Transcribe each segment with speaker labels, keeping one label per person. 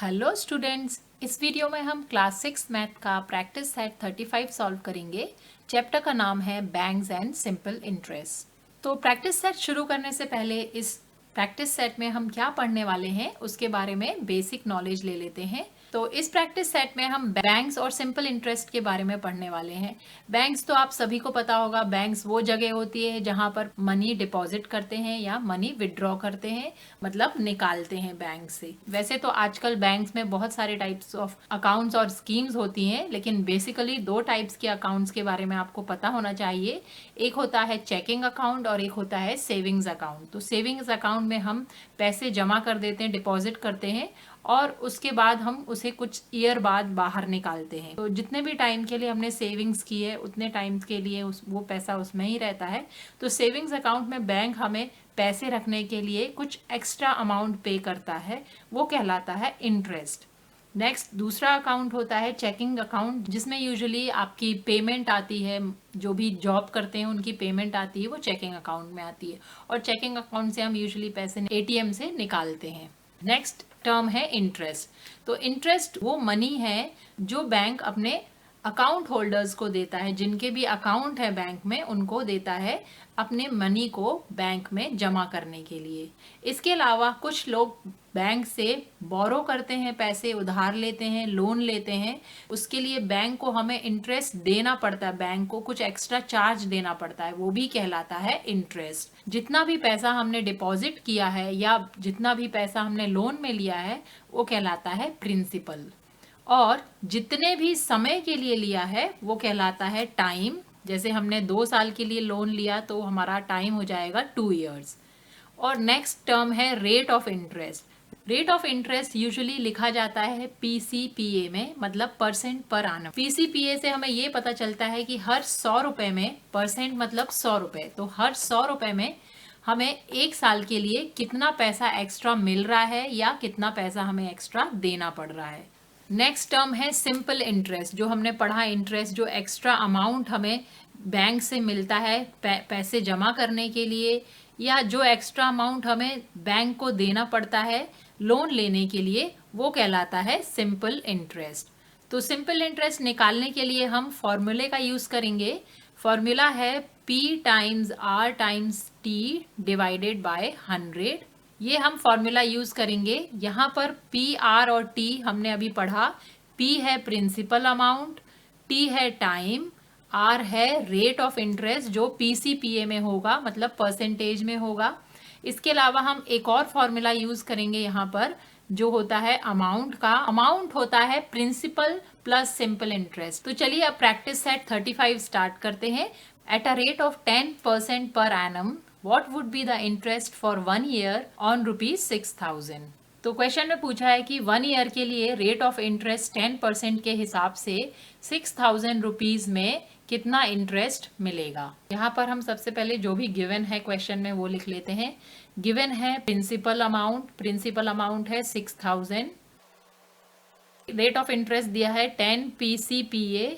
Speaker 1: Hello students, इस video में हम क्लास 6 मैथ का प्रैक्टिस सेट 35 सॉल्व करेंगे। चैप्टर का नाम है बैंक्स एंड सिंपल इंटरेस्ट। तो प्रैक्टिस सेट शुरू करने से पहले इस प्रैक्टिस सेट में हम क्या पढ़ने वाले हैं उसके बारे में बेसिक नॉलेज ले लेते हैं। तो इस प्रैक्टिस सेट में हम बैंक्स और सिंपल इंटरेस्ट के बारे में पढ़ने वाले हैं। बैंक्स तो आप सभी को पता होगा, बैंक्स वो जगह होती है जहां पर मनी डिपॉजिट करते हैं या मनी विड्रॉ करते हैं, मतलब निकालते हैं बैंक से। वैसे तो आजकल बैंक्स में बहुत सारे टाइप्स ऑफ अकाउंट्स और स्कीम्स होती हैं, लेकिन बेसिकली दो टाइप्स के अकाउंट्स के बारे में आपको पता होना चाहिए। एक होता है चेकिंग अकाउंट और एक होता है सेविंग्स अकाउंट। तो सेविंग्स अकाउंट में हम पैसे जमा कर देते हैं, डिपॉजिट करते हैं और उसके बाद हम उसे कुछ ईयर बाद बाहर निकालते हैं। तो जितने भी टाइम के लिए हमने सेविंग्स की है उतने टाइम के लिए वो पैसा उसमें ही रहता है। तो सेविंग्स अकाउंट में बैंक हमें पैसे रखने के लिए कुछ एक्स्ट्रा अमाउंट पे करता है, वो कहलाता है इंटरेस्ट। नेक्स्ट दूसरा अकाउंट होता है चेकिंग अकाउंट, जिसमें यूजुअली आपकी पेमेंट आती है, जो भी जॉब करते हैं उनकी पेमेंट आती है, वो चेकिंग अकाउंट में आती है और चेकिंग अकाउंट से हम यूजुअली पैसे एटीएम से निकालते हैं। नेक्स्ट टर्म है इंटरेस्ट। तो इंटरेस्ट वो मनी है जो बैंक अपने अकाउंट होल्डर्स को देता है, जिनके भी अकाउंट है बैंक में उनको देता है अपने मनी को बैंक में जमा करने के लिए। इसके अलावा कुछ लोग बैंक से बोरो करते हैं, पैसे उधार लेते हैं, लोन लेते हैं। उसके लिए बैंक को हमें इंटरेस्ट देना पड़ता है, बैंक को कुछ एक्स्ट्रा चार्ज देना पड़ता है, वो भी कहलाता है इंटरेस्ट। जितना भी पैसा हमने डिपॉजिट किया है या जितना भी पैसा हमने लोन में लिया है वो कहलाता है प्रिंसिपल, और जितने भी समय के लिए लिया है वो कहलाता है टाइम। जैसे हमने 2 साल के लिए लोन लिया तो हमारा टाइम हो जाएगा 2 years। और नेक्स्ट टर्म है rate of interest. Rate of interest usually लिखा जाता है पीसीपीए में, मतलब परसेंट पर आनम। पीसीपीए से हमें ये पता चलता है कि हर 100 रुपए में, परसेंट मतलब 100 रुपए, तो हर 100 रुपए में हमें 1 साल के लिए कितना पैसा एक्स्ट्रा मिल रहा है या कितना पैसा हमें एक्स्ट्रा देना पड़ रहा है। नेक्स्ट टर्म है सिंपल इंटरेस्ट, जो हमने पढ़ा इंटरेस्ट, जो एक्स्ट्रा अमाउंट हमें बैंक से मिलता है पैसे जमा करने के लिए, या जो एक्स्ट्रा अमाउंट हमें बैंक को देना पड़ता है लोन लेने के लिए, वो कहलाता है सिंपल इंटरेस्ट। तो सिंपल इंटरेस्ट निकालने के लिए हम फॉर्मूले का यूज करेंगे। फॉर्मूला है P times R times T divided by 100। ये हम फॉर्मूला यूज करेंगे। यहाँ पर P, R और T हमने अभी पढ़ा। P है प्रिंसिपल अमाउंट, T है टाइम, R है रेट ऑफ इंटरेस्ट जो PCPA में होगा, मतलब परसेंटेज में होगा। इसके अलावा हम एक और फॉर्मूला यूज करेंगे यहाँ पर, जो होता है अमाउंट का। अमाउंट होता है प्रिंसिपल प्लस सिंपल इंटरेस्ट। तो चलिए अब प्रैक्टिस सेट 35 स्टार्ट करते हैं। At a rate of 10% per annum what would be the interest for 1 year on rupees 6000। तो क्वेश्चन में पूछा है कि 1 year के लिए रेट ऑफ इंटरेस्ट 10% के हिसाब से 6000 रुपीज में कितना इंटरेस्ट मिलेगा। यहाँ पर हम सबसे पहले जो भी गिवन है क्वेश्चन में वो लिख लेते हैं। गिवन है प्रिंसिपल अमाउंट है 6000, रेट ऑफ इंटरेस्ट दिया है 10 PCPA,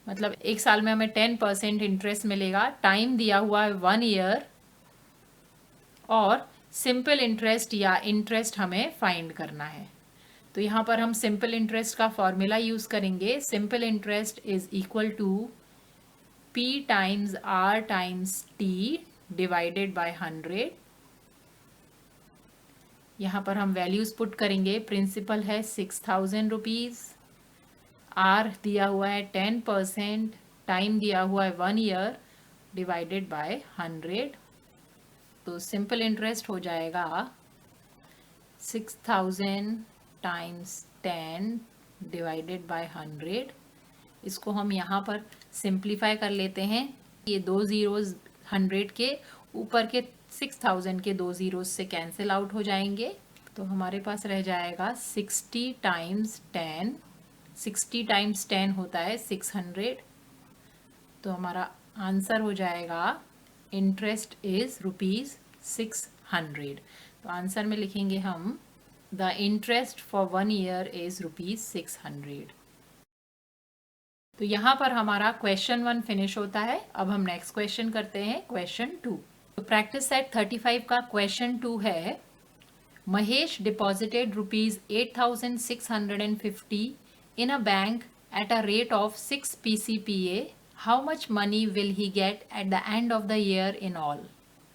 Speaker 1: मतलब 1 साल में हमें 10% इंटरेस्ट मिलेगा। टाइम दिया हुआ है 1 year, और सिंपल इंटरेस्ट या इंटरेस्ट हमें फाइंड करना है। तो यहाँ पर हम सिंपल इंटरेस्ट का फॉर्मूला यूज करेंगे। Simple interest is equal to P times R times T divided by 100। यहाँ पर हम वैल्यूज पुट करेंगे। प्रिंसिपल है 6000 रुपीज, R दिया हुआ है 10%, टाइम दिया हुआ है 1 year डिवाइडेड बाय 100। तो सिंपल इंटरेस्ट हो जाएगा 6000 टाइम्स 10 डिवाइडेड बाय 100। इसको हम यहाँ पर सिंप्लीफाई कर लेते हैं। ये 2 zeros 100 के ऊपर के 6000 के 2 zeros से कैंसिल आउट हो जाएंगे। तो हमारे पास रह जाएगा 60 टाइम्स 10। 60 टाइम्स 10 होता है 600। तो हमारा आंसर हो जाएगा इंटरेस्ट इज रुपीज 600। तो आंसर में लिखेंगे हम the interest for 1 year is rupees 600। तो यहाँ पर हमारा क्वेश्चन 1 फिनिश होता है। अब हम नेक्स्ट क्वेश्चन करते हैं, क्वेश्चन 2। तो प्रैक्टिस सेट 35 का क्वेश्चन 2 है Mahesh deposited rupees 8,650 in a bank at a rate of 6 PCPA. How much money will he get at the end of the year in all?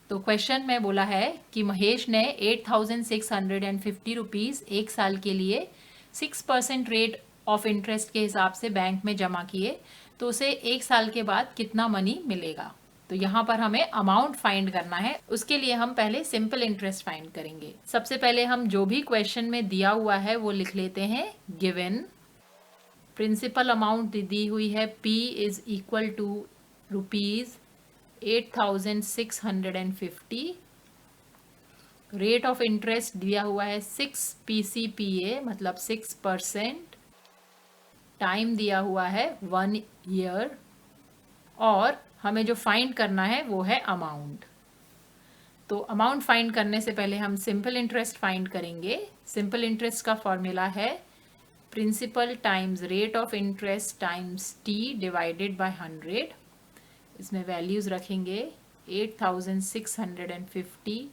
Speaker 1: तो question में बोला है कि महेश ने 8,650 रुपीज़ एक साल के लिए 6% रेट ऑफ इंटरेस्ट के हिसाब से बैंक में जमा किए, तो उसे एक साल के बाद कितना मनी मिलेगा। तो यहाँ पर हमें अमाउंट फाइंड करना है। उसके लिए हम पहले सिंपल इंटरेस्ट फाइंड करेंगे। सबसे पहले हम जो भी क्वेश्चन में दिया हुआ है वो लिख लेते हैं। गिवन प्रिंसिपल अमाउंट दी हुई है P is equal to rupees 8,650। Rate of interest दिया हुआ है 6 PCPA मतलब 6%। टाइम दिया हुआ है 1 ईयर और हमें जो फाइंड करना है वो है अमाउंट। तो अमाउंट फाइंड करने से पहले हम सिंपल इंटरेस्ट फाइंड करेंगे। सिंपल इंटरेस्ट का फॉर्मूला है principal times rate of interest times T divided by 100। इसमें वैल्यूज़ रखेंगे 8,650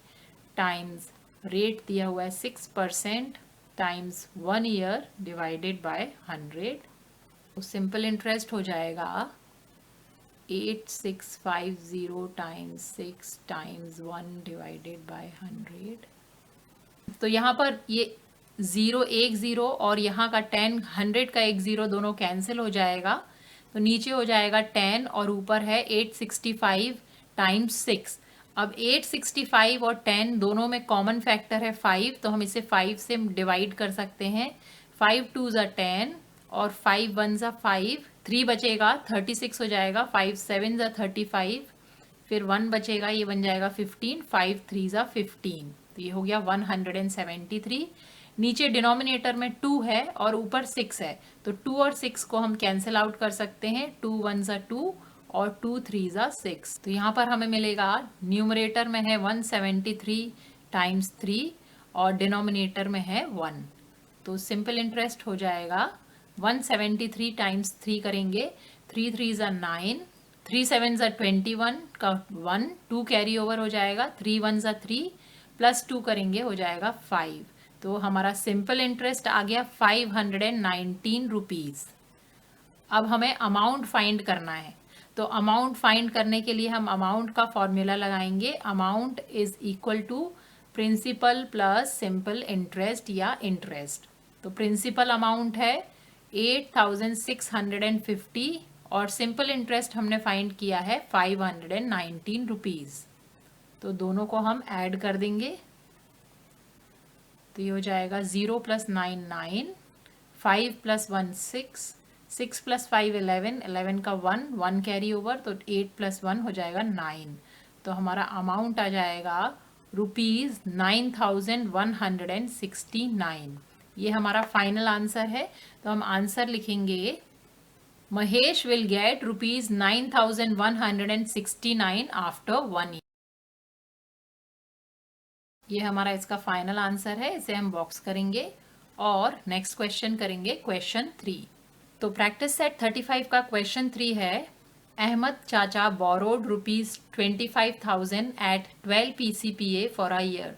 Speaker 1: टाइम्स रेट दिया हुआ है 6% टाइम्स 1 ईयर डिवाइडेड बाय 100। तो सिंपल इंटरेस्ट हो जाएगा 8650 टाइम्स 6 टाइम्स 1 डिवाइडेड बाय 100। तो यहाँ पर ये 0 एक 0 और यहाँ का 10 100 का एक 0 दोनों कैंसिल हो जाएगा, तो नीचे हो जाएगा 10 और ऊपर है 865 टाइम्स 6। अब 865 और 10 दोनों में कॉमन फैक्टर है 5, तो हम इसे 5 से डिवाइड कर सकते हैं। 5 2 ज़ा 10 और 5 1 ज़ा 5, 3 बचेगा 36 हो जाएगा। 5 7 ज़ा 35, फिर 1 बचेगा, ये बन जाएगा 15। 5 3 ज़ा 15, तो ये हो गया 173। नीचे डिनोमिनेटर में 2 है और ऊपर 6 है, तो 2 और 6 को हम कैंसिल आउट कर सकते हैं। 2 1 ज़ा 2 और 2 3 ज़ा 6। तो यहाँ पर हमें मिलेगा न्यूमरेटर में है 173 टाइम्स 3 और डिनोमिनेटर में है 1। तो सिंपल इंटरेस्ट हो जाएगा 173 टाइम्स 3 करेंगे, 3 3 ज़ा 9, 3 7 ज़ा 21 का 1, 2 कैरी ओवर हो जाएगा, 3 1 ज़ा 3 प्लस 2 करेंगे हो जाएगा 5। तो हमारा सिंपल इंटरेस्ट आ गया 519 रुपीज़। अब हमें अमाउंट फाइंड करना है, तो अमाउंट फाइंड करने के लिए हम अमाउंट का फॉर्मूला लगाएंगे। Amount is equal to principal plus simple interest या इंटरेस्ट। तो प्रिंसिपल अमाउंट है 8,650 और सिंपल इंटरेस्ट हमने फाइंड किया है 519 रुपीज़। तो दोनों को हम ऐड कर देंगे, तो ये हो जाएगा 0 + 9 9, 5 + 1 6, 6 + 5 11, 11 का 1 1 कैरी ओवर, तो 8 + 1 हो जाएगा 9। तो हमारा अमाउंट आ जाएगा ₹9,169। ये हमारा फाइनल आंसर है। तो हम आंसर लिखेंगे Mahesh will get ₹9,169 after 1 year. ये हमारा इसका फाइनल आंसर है। इसे हम बॉक्स करेंगे और नेक्स्ट क्वेश्चन करेंगे, क्वेश्चन 3। तो प्रैक्टिस सेट 35 का क्वेश्चन 3 है, Ahmad chacha borrowed ₹25,000 at 12 PCPA for a year.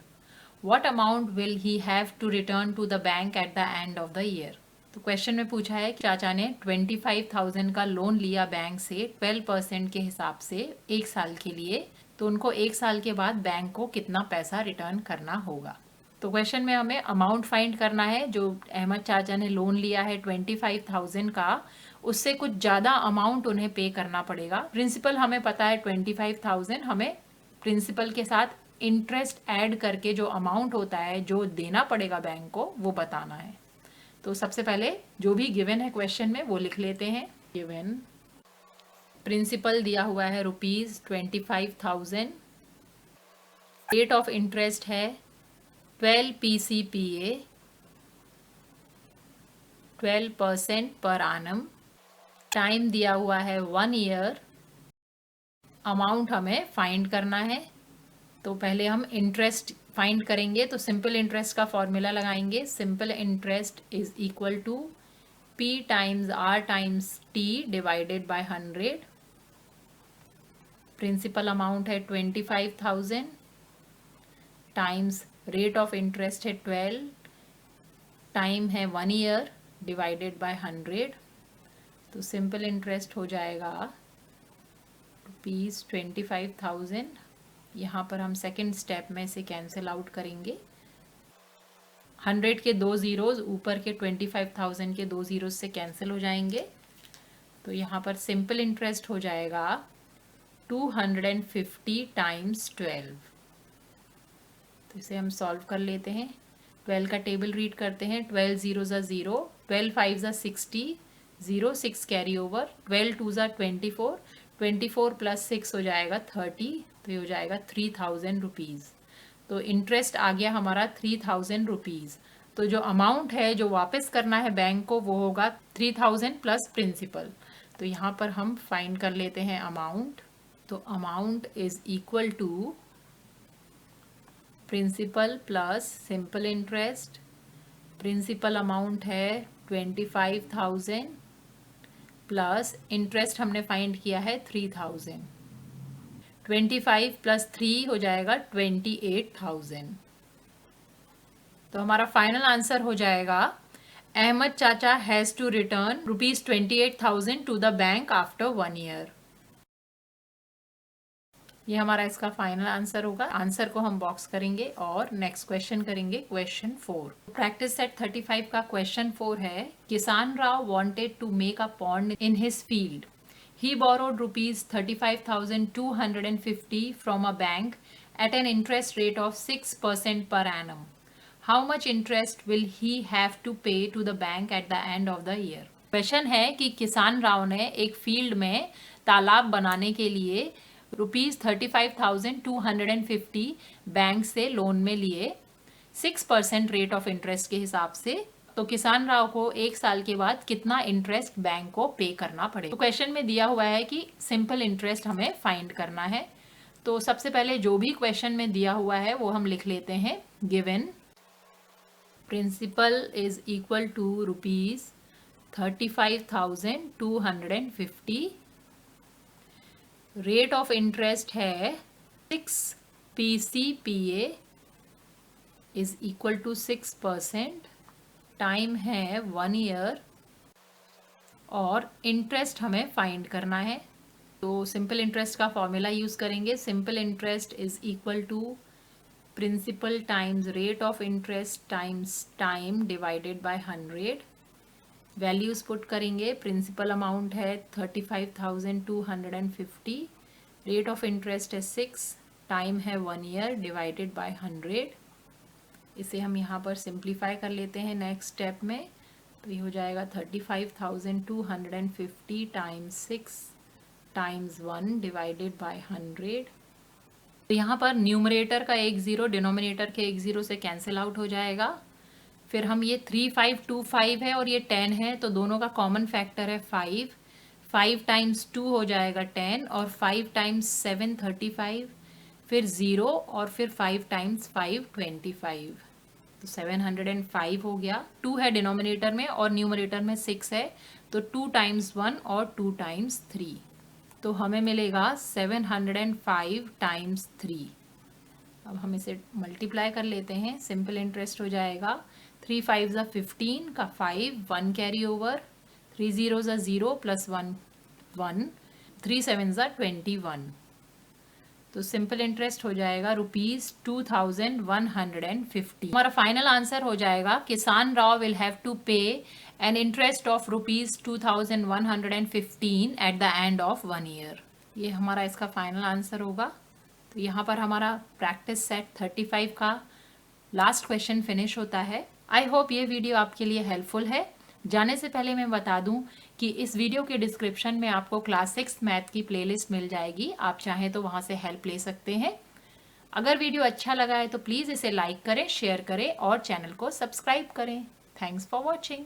Speaker 1: What amount will he have to return to the bank at the end of the year. तो क्वेश्चन में पूछा है कि चाचा ने 25,000 का लोन लिया बैंक से 12% के हिसाब से एक साल के लिए, तो उनको एक साल के बाद बैंक को कितना पैसा रिटर्न करना होगा। तो क्वेश्चन में हमें अमाउंट फाइंड करना है। जो अहमद चाचा ने लोन लिया है 25,000 का, उससे कुछ ज़्यादा अमाउंट उन्हें पे करना पड़ेगा। प्रिंसिपल हमें पता है 25,000, हमें प्रिंसिपल के साथ इंटरेस्ट ऐड करके जो अमाउंट होता है जो देना पड़ेगा बैंक को, वो बताना है। तो सबसे पहले जो भी गिवन है क्वेश्चन में वो लिख लेते हैं। गिवन प्रिंसिपल दिया हुआ है ₹25,000, रेट ऑफ इंटरेस्ट है 12 PCPA 12% पर आनम, टाइम दिया हुआ है 1 ईयर, अमाउंट हमें फाइंड करना है। तो पहले हम इंटरेस्ट फाइंड करेंगे, तो सिंपल इंटरेस्ट का फॉर्मूला लगाएंगे। Simple interest is equal to P times R times T divided by 100। Principal amount है 25,000 टाइम्स रेट ऑफ इंटरेस्ट है 12, टाइम है 1 ईयर डिवाइडेड बाय 100, तो सिंपल इंटरेस्ट हो जाएगा ₹25,000। यहाँ पर हम सेकेंड स्टेप में इसे कैंसिल आउट करेंगे। 100 के 2 ज़ीरोज़ ऊपर के 25,000 के 2 ज़ीरोज़ से कैंसिल हो जाएंगे, तो यहाँ पर सिंपल इंटरेस्ट हो जाएगा 250 टाइम्स 12। तो इसे हम सॉल्व कर लेते हैं। 12 का टेबल रीड करते हैं। 12 ज़ीरो ज़ा ज़ीरो, 12 फाइव ज़ा 60, 0 6 कैरी ओवर, 12 टू ज़ा 24, 24 प्लस 6 हो जाएगा 30, तो ये हो जाएगा 3000 रुपीज़। तो इंटरेस्ट आ गया हमारा 3000 रुपीज़। तो जो अमाउंट है जो वापस करना है बैंक को वो होगा 3000 प्लस प्रिंसिपल। तो यहाँ पर हम फाइंड कर लेते हैं अमाउंट। तो amount is equal to principal plus simple interest. Principal amount है 25,000 प्लस इंटरेस्ट हमने फाइंड किया है 3000। 25 प्लस 3 हो जाएगा 28,000। तो हमारा फाइनल आंसर हो जाएगा Ahmad chacha has to return ₹28,000 to the bank after 1 year. ये हमारा इसका फाइनल आंसर होगा। आंसर को हम बॉक्स करेंगे और नेक्स्ट क्वेश्चन करेंगे, क्वेश्चन 4। प्रैक्टिस सेट 35 का क्वेश्चन 4 है, Kisan Rao wanted to make a pond in his field. He borrowed ₹35,250 from a bank at an interest rate of 6% per annum. How much interest will he have to pay to the bank at the end of the year? Question है कि किसान राव ने एक field में तालाब बनाने के लिए ₹35,250 बैंक से लोन में लिए 6% रेट ऑफ इंटरेस्ट के हिसाब से। तो किसान राव को 1 साल के बाद कितना इंटरेस्ट बैंक को पे करना पड़ेगा। तो क्वेश्चन में दिया हुआ है कि सिंपल इंटरेस्ट हमें फाइंड करना है। तो सबसे पहले जो भी क्वेश्चन में दिया हुआ है वो हम लिख लेते हैं। Given principal is equal to ₹35,250, rate of interest है 6 PCPA is equal to 6%, time है 1 ईयर और इंटरेस्ट हमें फाइंड करना है। तो सिंपल इंटरेस्ट का फॉर्मूला यूज़ करेंगे। Simple interest is equal to principal times rate of interest times time divided by 100। Values put करेंगे। प्रिंसिपल अमाउंट है 35,250, रेट ऑफ इंटरेस्ट है 6, टाइम है 1 ईयर डिवाइडेड बाय 100। इसे हम यहाँ पर सिंप्लीफाई कर लेते हैं नेक्स्ट स्टेप में। तो ये हो जाएगा 35,250 टाइम्स 6 टाइम्स 1 डिवाइडेड बाय 100। तो यहाँ पर न्यूमरेटर का 1 ज़ीरो डिनोमिनेटर के 1 ज़ीरो से कैंसिल आउट हो जाएगा। फिर हम ये 3525 है और ये 10 है, तो दोनों का कॉमन फैक्टर है 5। 5 टाइम्स 2 हो जाएगा 10 और 5 टाइम्स 7 35, फिर 0 और फिर 5 टाइम्स 5 25, तो 705 हो गया। 2 है डिनोमिनेटर में और न्यूमरेटर में 6 है, तो 2 टाइम्स 1 और 2 टाइम्स 3, तो हमें मिलेगा 705 टाइम्स 3। अब हम इसे मल्टीप्लाई कर लेते हैं। सिंपल इंटरेस्ट हो जाएगा 3 5 ज़ा 15 का 5, 1 कैरी ओवर, 3 0 ज़ा 0 प्लस 1 1, 3 7 ज़ा 21। तो सिंपल इंटरेस्ट हो जाएगा ₹2,150। हमारा फाइनल आंसर हो जाएगा किसान राव विल हैव टू पे an interest of ₹2,115 eight the end of 1 year. ये हमारा इसका फाइनल आंसर होगा। तो यहाँ पर हमारा प्रैक्टिस सेट 35 का लास्ट क्वेश्चन फिनिश होता है। आई होप ये वीडियो आपके लिए हेल्पफुल है। जाने से पहले मैं बता दूं कि इस वीडियो के डिस्क्रिप्शन में आपको क्लास 6 मैथ की प्लेलिस्ट मिल जाएगी। आप चाहें तो वहां से हेल्प ले सकते हैं। अगर वीडियो अच्छा लगा है तो प्लीज़ इसे लाइक करें, शेयर करें और चैनल को सब्सक्राइब करें। Thanks for watching.